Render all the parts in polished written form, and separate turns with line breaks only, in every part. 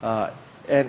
Uh, and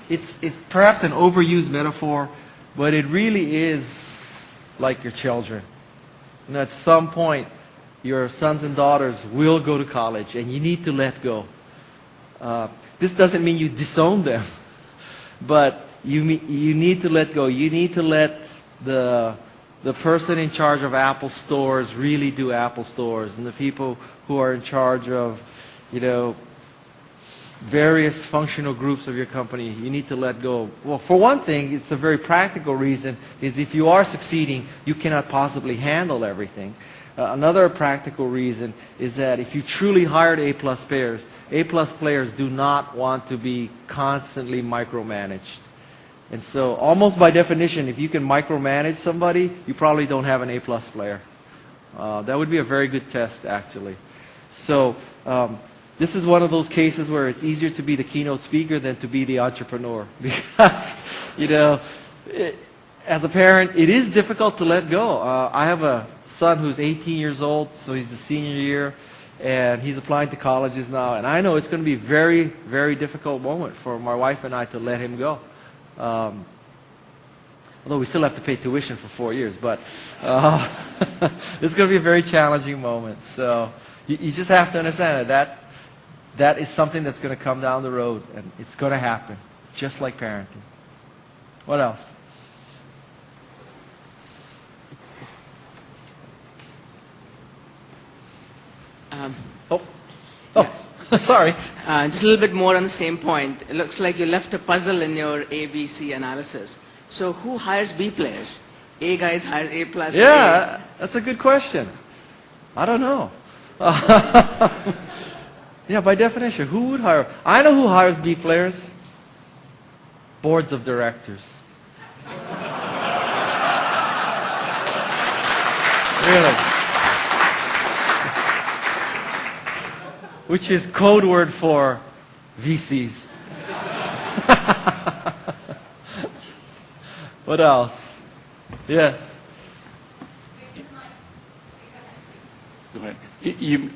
it's perhaps an overused metaphor, but it really is like your children. You know, at some point, your sons and daughters will go to college, and you need to let go. This doesn't mean you disown them, but you need to let go. You need to let the person in charge of Apple stores really do Apple stores, and the people who are in charge of, various functional groups of your company, you need to let go. Well, for one thing, it's a very practical reason, is if you are succeeding, you cannot possibly handle everything. Another practical reason is that if you truly hired A-plus players do not want to be constantly micromanaged. And so, almost by definition, if you can micromanage somebody, you probably don't have an A-plus player. That would be a very good test, actually. So, this is one of those cases where it's easier to be the keynote speaker than to be the entrepreneur. Because, as a parent, it is difficult to let go. I have a son who's 18 years old, so he's the senior year, and he's applying to colleges now. And I know it's going to be a very, very difficult moment for my wife and I to let him go. Although we still have to pay tuition for 4 years, but it's going to be a very challenging moment. So you just have to understand that is something that's going to come down the road, and it's going to happen, just like parenting. What else? Sorry.
Just a little bit more on the same point. It looks like you left a puzzle in your ABC analysis. So who hires B players? A guys hire A plus.
Yeah, that's a good question. I don't know. Yeah, by definition, who would hire? I know who hires B players. Boards of directors. Really. Which is code word for VCs. What else? Yes.
Go ahead.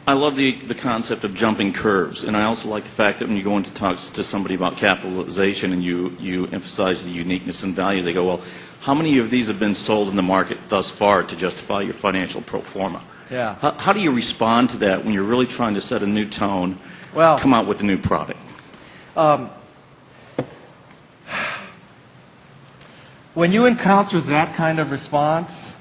I love the concept of jumping curves, and I also like the fact that when you go into talks to somebody about capitalization and you emphasize the uniqueness and value, they go, well, how many of these have been sold in the market thus far to justify your financial pro forma?
Yeah.
How do you respond to that when you're really trying to set a new tone, come out with a new product?
When you encounter that kind of response,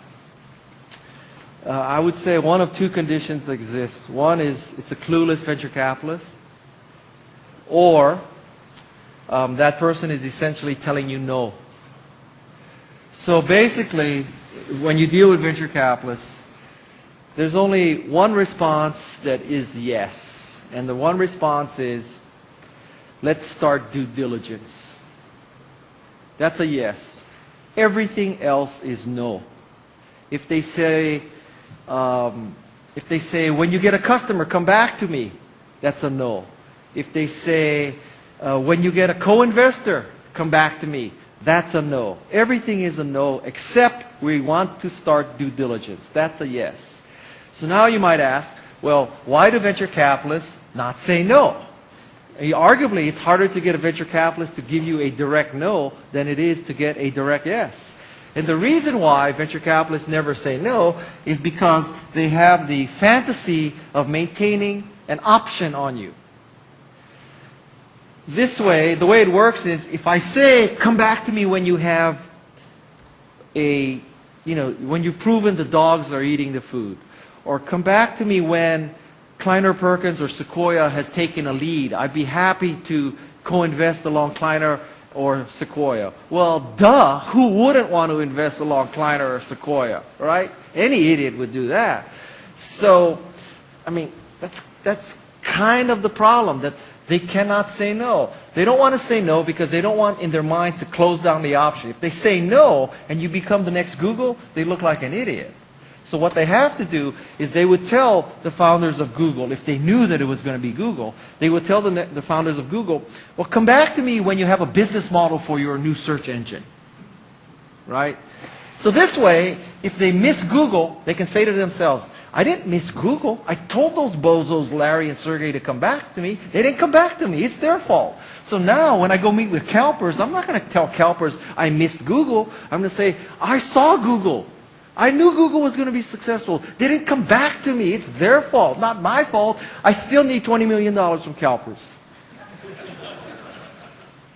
I would say one of two conditions exist. One is it's a clueless venture capitalist, or that person is essentially telling you no. So basically, when you deal with venture capitalists, there's only one response that is yes. And the one response is, let's start due diligence. That's a yes. Everything else is no. If they say, when you get a customer, come back to me, that's a no. If they say, when you get a co-investor, come back to me, that's a no. Everything is a no, except we want to start due diligence. That's a yes. So now you might ask, well, why do venture capitalists not say no? Arguably, it's harder to get a venture capitalist to give you a direct no than it is to get a direct yes. And the reason why venture capitalists never say no is because they have the fantasy of maintaining an option on you. This way, the way it works is, if I say, come back to me when you have when you've proven the dogs are eating the food, or come back to me when Kleiner Perkins or Sequoia has taken a lead, I'd be happy to co-invest along Kleiner or Sequoia. Well, duh, who wouldn't want to invest along Kleiner or Sequoia, right? Any idiot would do that. So, I mean, that's kind of the problem, that they cannot say no. They don't want to say no because they don't want in their minds to close down the option. If they say no and you become the next Google, they look like an idiot. So what they have to do is they would tell the founders of Google, if they knew that it was going to be Google, they would tell the founders of Google, well, come back to me when you have a business model for your new search engine. Right? So this way, if they miss Google, they can say to themselves, I didn't miss Google. I told those bozos, Larry and Sergey, to come back to me. They didn't come back to me. It's their fault. So now when I go meet with CalPERS, I'm not going to tell CalPERS I missed Google. I'm going to say, I saw Google. I knew Google was going to be successful. They didn't come back to me. It's their fault, not my fault. I still need $20 million from CalPERS.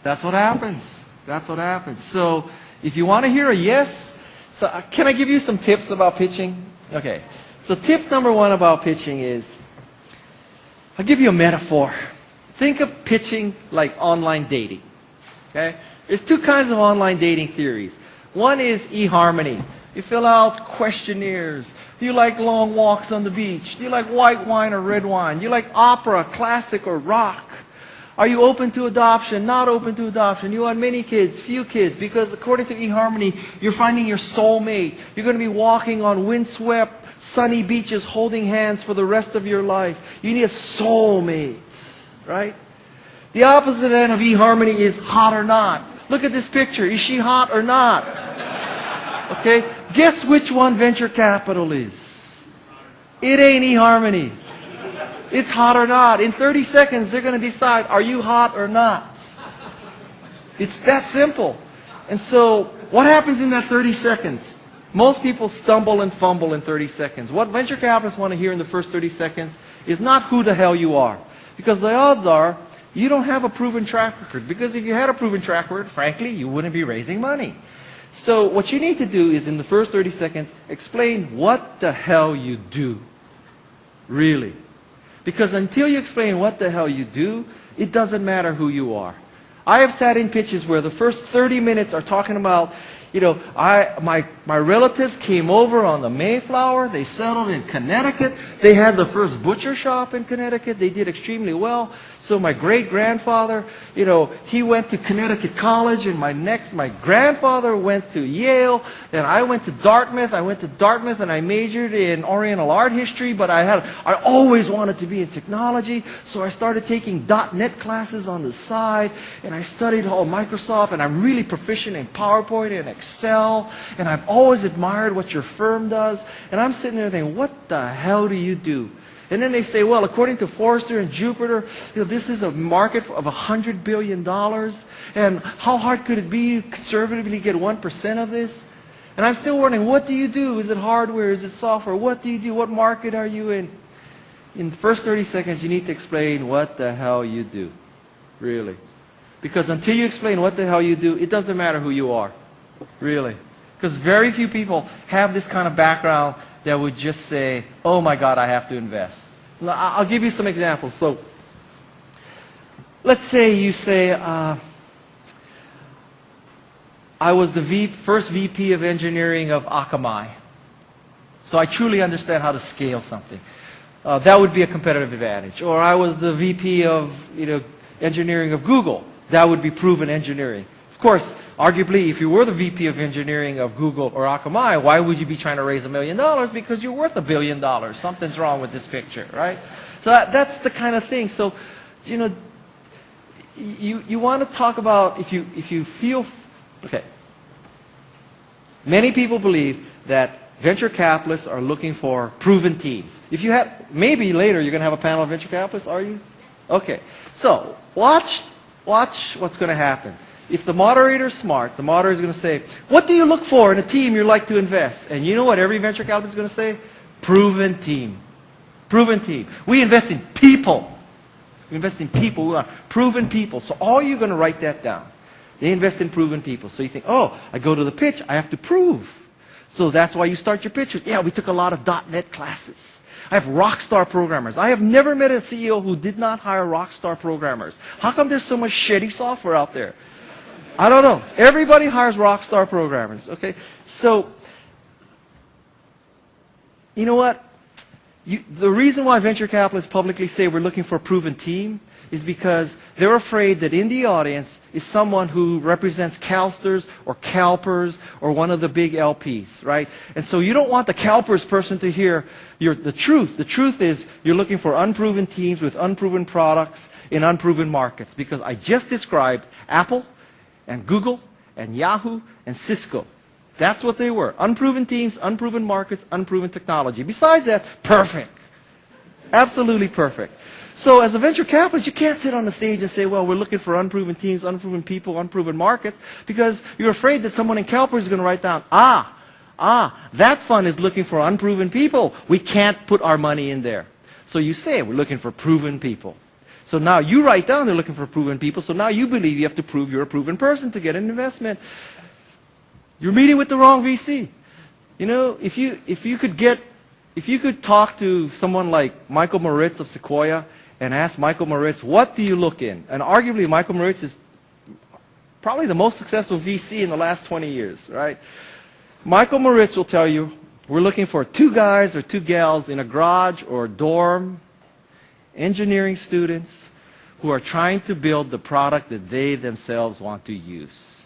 That's what happens. That's what happens. So if you want to hear a yes, so can I give you some tips about pitching? Okay. So tip number one about pitching is, I'll give you a metaphor. Think of pitching like online dating. Okay? There's two kinds of online dating theories. One is eHarmony. You fill out questionnaires. Do you like long walks on the beach? Do you like white wine or red wine? Do you like opera, classic, or rock? Are you open to adoption? Not open to adoption? You want many kids, few kids? Because according to eHarmony, you're finding your soulmate. You're going to be walking on windswept, sunny beaches, holding hands for the rest of your life. You need a soulmate, right? The opposite end of eHarmony is hot or not. Look at this picture. Is she hot or not? Okay? Guess which one venture capital is? It ain't eHarmony. It's hot or not. In 30 seconds, they're going to decide, are you hot or not? It's that simple. And so, what happens in that 30 seconds? Most people stumble and fumble in 30 seconds. What venture capitalists want to hear in the first 30 seconds is not who the hell you are. Because the odds are, you don't have a proven track record. Because if you had a proven track record, frankly, you wouldn't be raising money. So, what you need to do is, in the first 30 seconds, explain what the hell you do. Really. Because until you explain what the hell you do, it doesn't matter who you are. I have sat in pitches where the first 30 minutes are talking about, you know, my relatives came over on the Mayflower. They settled in Connecticut. They had the first butcher shop in Connecticut. They did extremely well. So my great-grandfather, you know, he went to Connecticut College, and my grandfather went to Yale, and I went to Dartmouth. I went to Dartmouth, and I majored in Oriental art history, but I always wanted to be in technology, so I started taking .NET classes on the side, and I studied all Microsoft, and I'm really proficient in PowerPoint and Excel, and I've always admired what your firm does, and I'm sitting there thinking, what the hell do you do? And then they say, well, according to Forrester and Jupiter, you know, this is a market of $100 billion, and how hard could it be to conservatively get 1% of this? And I'm still wondering, what do you do? Is it hardware? Is it software? What do you do? What market are you in? In the first 30 seconds, you need to explain what the hell you do, really. Because until you explain what the hell you do, it doesn't matter who you are, really. Because very few people have this kind of background that would just say, oh my God, I have to invest. I'll give you some examples. So, let's say you say, I was the first VP of engineering of Akamai. So I truly understand how to scale something. That would be a competitive advantage. Or I was the VP of engineering of Google. That would be proven engineering. Of course, arguably, if you were the VP of engineering of Google or Akamai, why would you be trying to raise $1 million? Because you're worth $1 billion. Something's wrong with this picture, right? So that's the kind of thing. So, you know, you want to talk about if you feel, okay. Many people believe that venture capitalists are looking for proven teams. If you have, maybe later you're going to have a panel of venture capitalists, are you? Okay. So watch what's going to happen. If the moderator's smart, the moderator is going to say, what do you look for in a team you'd like to invest? And you know what every venture capitalist is going to say? Proven team. Proven team. We invest in people. We invest in people. We want proven people. So all you're going to write that down. They invest in proven people. So you think, oh, I go to the pitch, I have to prove. So that's why you start your pitch with, yeah, we took a lot of .NET classes. I have rock star programmers. I have never met a CEO who did not hire rock star programmers. How come there's so much shitty software out there? I don't know. Everybody hires rock star programmers, okay? So, you know what? The reason why venture capitalists publicly say we're looking for a proven team is because they're afraid that in the audience is someone who represents CalSTRS or CalPERS or one of the big LPs, right? And so you don't want the CalPERS person to hear the truth. The truth is you're looking for unproven teams with unproven products in unproven markets, because I just described Apple and Google and Yahoo and Cisco. That's what they were. Unproven teams, unproven markets, unproven technology. Besides that, perfect. Absolutely perfect. So as a venture capitalist, you can't sit on the stage and say, well, we're looking for unproven teams, unproven people, unproven markets, because you're afraid that someone in CalPERS is going to write down, that fund is looking for unproven people. We can't put our money in there. So you say, we're looking for proven people. So now you write down they're looking for proven people, so now you believe you have to prove you're a proven person to get an investment. You're meeting with the wrong VC. You know, if you could talk to someone like Michael Moritz of Sequoia and ask Michael Moritz, what do you look in? And arguably, Michael Moritz is probably the most successful VC in the last 20 years, right? Michael Moritz will tell you, we're looking for 2 guys or 2 gals in a garage or a dorm, engineering students who are trying to build the product that they themselves want to use.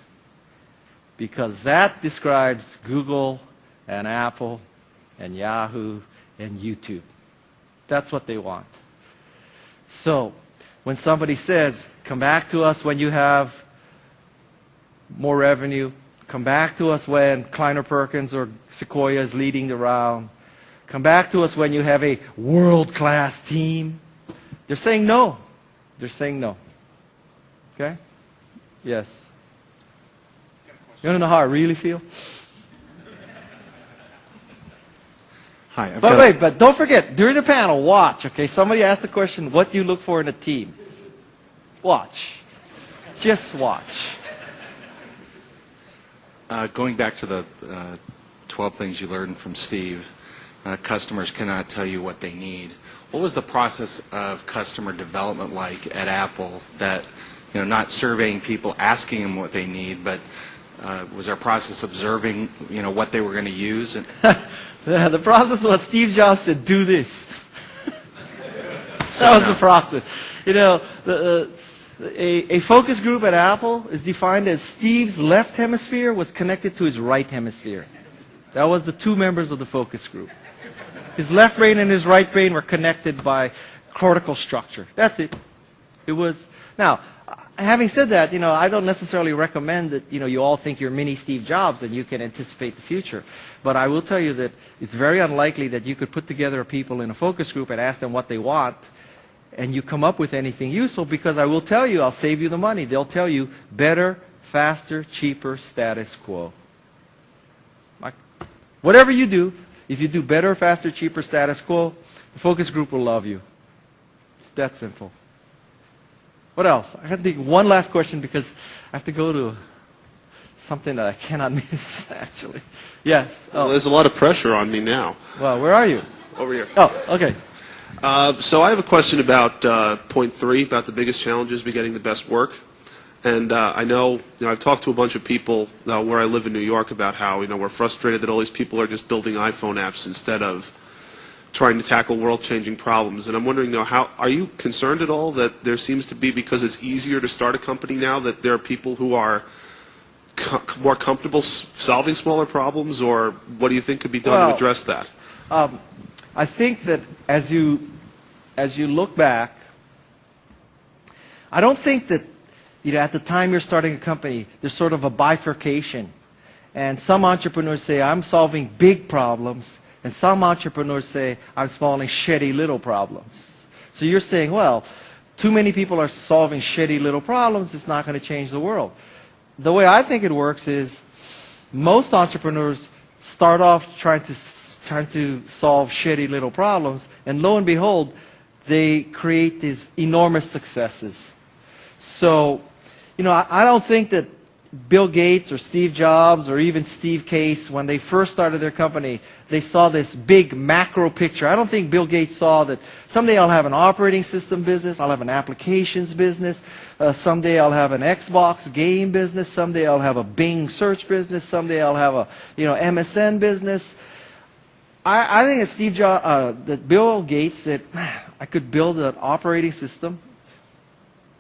Because that describes Google and Apple and Yahoo and YouTube. That's what they want. So when somebody says, come back to us when you have more revenue, come back to us when Kleiner Perkins or Sequoia is leading the round, come back to us when you have a world-class team, they're saying no. They're saying no. Okay? Yes. You want to know how I really feel?
Hi.
But don't forget, during the panel, watch, okay? Somebody asked the question, what do you look for in a team? Watch. Just watch.
Going back to the 12 things you learned from Steve, customers cannot tell you what they need. What was the process of customer development like at Apple that, not surveying people, asking them what they need, but was there a process observing, what they were going to use? And
The process was Steve Jobs said, do this. That was the process. A focus group at Apple is defined as Steve's left hemisphere was connected to his right hemisphere. That was the 2 members of the focus group. His left brain and his right brain were connected by cortical structure. That's it. It was. Now, having said that, I don't necessarily recommend that, you all think you're mini Steve Jobs and you can anticipate the future. But I will tell you that it's very unlikely that you could put together people in a focus group and ask them what they want and you come up with anything useful, because I will tell you, I'll save you the money. They'll tell you better, faster, cheaper, status quo. Like, whatever you do, if you do better, faster, cheaper, status quo, the focus group will love you. It's that simple. What else? I have to think one last question because I have to go to something that I cannot miss, actually. Yes.
Well, there's a lot of pressure on me now.
Well, where are you?
Over here.
Oh, okay.
So I have a question about point 3, about the biggest challenges be getting the best work. And I know, I've talked to a bunch of people where I live in New York about how, we're frustrated that all these people are just building iPhone apps instead of trying to tackle world-changing problems. And I'm wondering, how are you concerned at all that there seems to be, because it's easier to start a company now, that there are people who are more comfortable solving smaller problems, or what do you think could be done to address that?
I think that as you look back, I don't think that at the time you're starting a company, there's sort of a bifurcation. And some entrepreneurs say, I'm solving big problems. And some entrepreneurs say, I'm solving shitty little problems. So you're saying, well, too many people are solving shitty little problems. It's not going to change the world. The way I think it works is most entrepreneurs start off trying to solve shitty little problems. And lo and behold, they create these enormous successes. So, I don't think that Bill Gates or Steve Jobs or even Steve Case, when they first started their company, they saw this big macro picture. I don't think Bill Gates saw that someday I'll have an operating system business, I'll have an applications business, someday I'll have an Xbox game business, someday I'll have a Bing search business, someday I'll have a MSN business. I think that Bill Gates said, man, I could build an operating system.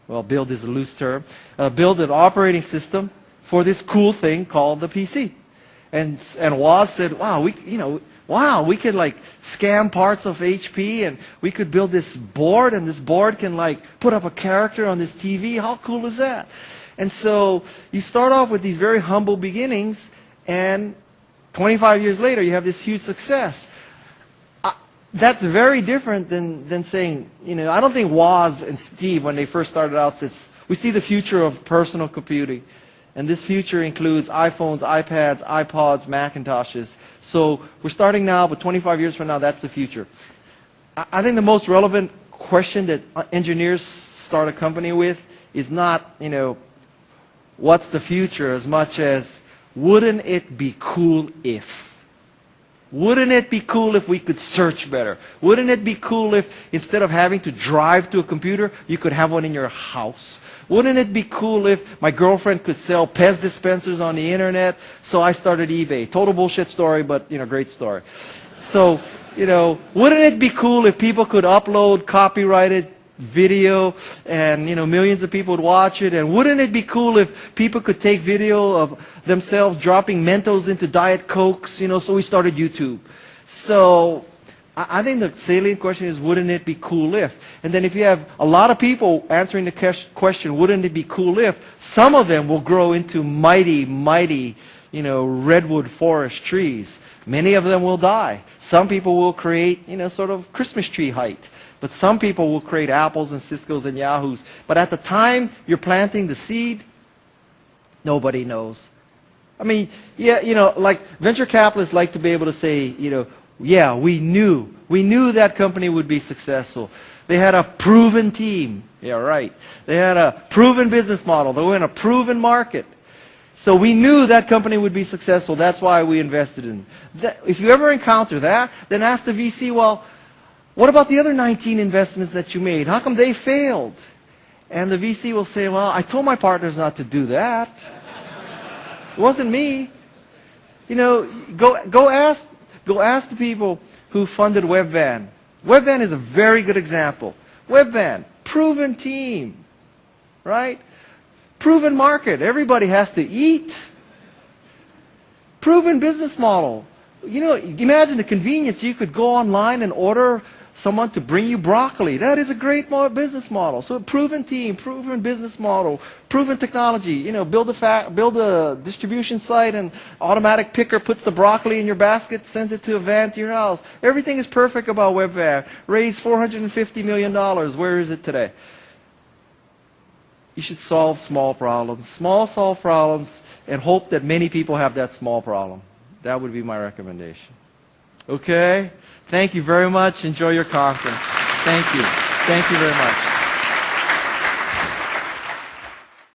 Well, build is a loose term. Build an operating system for this cool thing called the PC. And Woz said, wow, we could like scam parts of HP, and we could build this board, and this board can like put up a character on this TV. How cool is that? And so you start off with these very humble beginnings, and 25 years later, you have this huge success. That's very different than saying, I don't think Woz and Steve, when they first started out, said, we see the future of personal computing. And this future includes iPhones, iPads, iPods, Macintoshes. So we're starting now, but 25 years from now, that's the future. I think the most relevant question that engineers start a company with is not, what's the future, as much as, wouldn't it be cool if? Wouldn't it be cool if we could search better? Wouldn't it be cool if instead of having to drive to a computer, you could have one in your house? Wouldn't it be cool if my girlfriend could sell Pez dispensers on the internet? So I started eBay. Total bullshit story, but great story. So, wouldn't it be cool if people could upload copyrighted video and millions of people would watch it? And wouldn't it be cool if people could take video of themselves dropping Mentos into Diet Cokes? So we started YouTube. So I think the salient question is, wouldn't it be cool if? And then if you have a lot of people answering the question, wouldn't it be cool if, some of them will grow into mighty redwood forest trees. Many of them will die. Some people will create sort of Christmas tree height. But some people will create Apples and Ciscos and Yahoos. But at the time you're planting the seed, nobody knows. I mean, like venture capitalists like to be able to say, yeah, we knew that company would be successful. They had a proven team. Yeah, right. They had a proven business model. They were in a proven market. So we knew that company would be successful. That's why we invested in it. If you ever encounter that, then ask the VC, well, what about the other 19 investments that you made? How come they failed? And the VC will say, well, I told my partners not to do that. It wasn't me. Go ask the people who funded WebVan. WebVan is a very good example. WebVan, proven team, right? Proven market. Everybody has to eat. Proven business model. Imagine the convenience. You could go online and order someone to bring you broccoli. That is a great business model. So proven team, proven business model, proven technology. Build a distribution site, and automatic picker puts the broccoli in your basket, sends it to a van to your house. Everything is perfect about WebVan. Raised $450 million. Where is it today? You should solve small problems. Solve problems, and hope that many people have that small problem. That would be my recommendation. Okay? Thank you very much. Enjoy your conference. Thank you. Thank you very much.